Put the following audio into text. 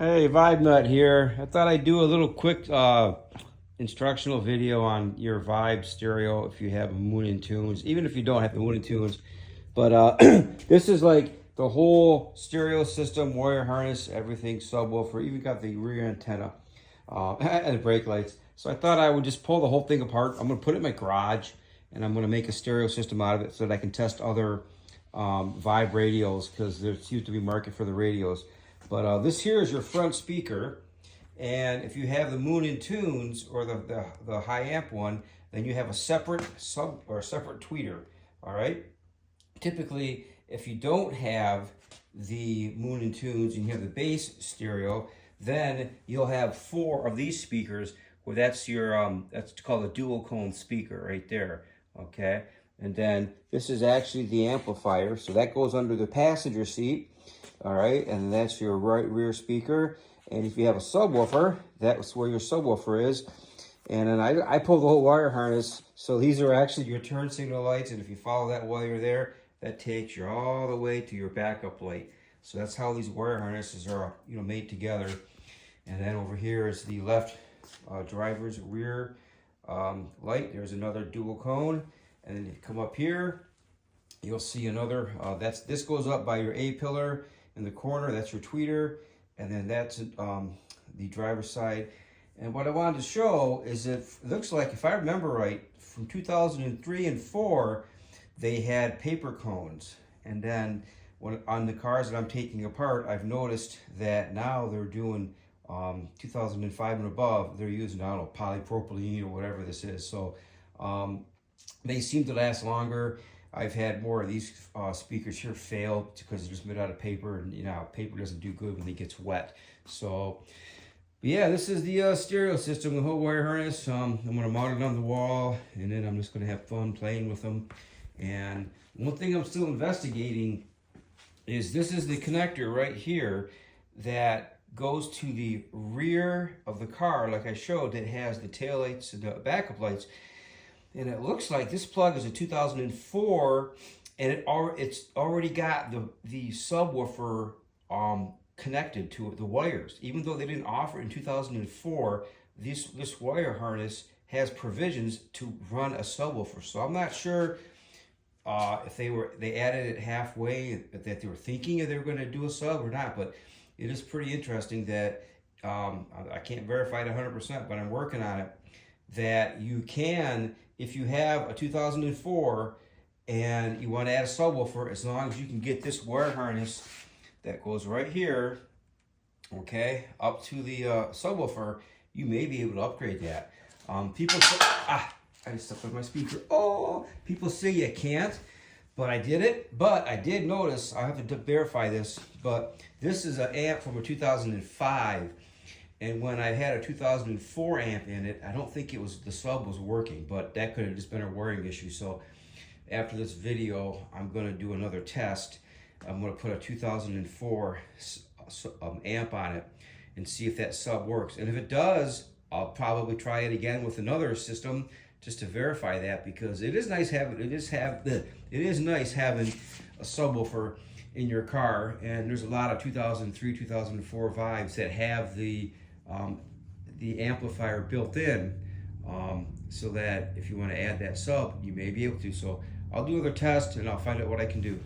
Hey, Vibe Nut here. I thought I'd do a little quick instructional video on your Vibe stereo if you have a Moon and Tunes, even if you don't have the Moon and Tunes. But this is like the whole stereo system, wire harness, everything, subwoofer, even got the rear antenna and the brake lights. So I thought I would just pull the whole thing apart. I'm going to put it in my garage and I'm going to make a stereo system out of it so that I can test other Vibe radios because there seems to be market for the radios. But this here is your front speaker, and if you have the Moon and Tunes or the high amp one, then you have a separate sub or a separate tweeter. All right. Typically, if you don't have the Moon and Tunes and you have the bass stereo, then you'll have 4 of these speakers. Where that's your that's called a dual cone speaker right there. Okay. And then this is actually the amplifier, so that goes under the passenger seat. All right, and that's your right rear speaker. And if you have a subwoofer, that's where your subwoofer is. And then I pulled the whole wire harness. So these are actually your turn signal lights. And if you follow that wire there, that takes you all the way to your backup light. So that's how these wire harnesses are, made together. And then over here is the left driver's rear light. There's another dual cone. And then you come up here, you'll see another, this goes up by your A pillar in the corner, that's your tweeter, and then that's the driver's side. And what I wanted to show is it looks like, if I remember right, from 2003 and 4, they had paper cones. And then on the cars that I'm taking apart, I've noticed that now they're doing 2005 and above, they're using, I don't know, polypropylene or whatever this is. So they seem to last longer. I've had more of these speakers here fail because they're just made out of paper, and paper doesn't do good when it gets wet. So, yeah, this is the stereo system, the whole wire harness. I'm going to mount it on the wall, and then I'm just going to have fun playing with them. And one thing I'm still investigating is this is the connector right here that goes to the rear of the car, like I showed, that has the tail lights and the backup lights. And it looks like this plug is a 2004, and it's already got the subwoofer connected to the wires. Even though they didn't offer it in 2004, this wire harness has provisions to run a subwoofer. So I'm not sure if they added it halfway, that they were thinking they were going to do a sub or not. But it is pretty interesting that I can't verify it 100%, but I'm working on it. That you can, if you have a 2004 and you want to add a subwoofer, as long as you can get this wire harness that goes right here, okay, up to the subwoofer, you may be able to upgrade that. People say, I just stepped on my speaker. Oh, people say you can't, but I did it. But I did notice, I have to verify this, but this is an amp from a 2005. And when I had a 2004 amp in it, I don't think the sub was working, but that could have just been a wiring issue. So after this video, I'm going to do another test. I'm going to put a 2004 amp on it and see if that sub works. And if it does, I'll probably try it again with another system just to verify that, because it is nice having a subwoofer in your car. And there's a lot of 2003, 2004 Vibes that have the amplifier built in, so that if you want to add that sub, you may be able to. So I'll do another test and I'll find out what I can do.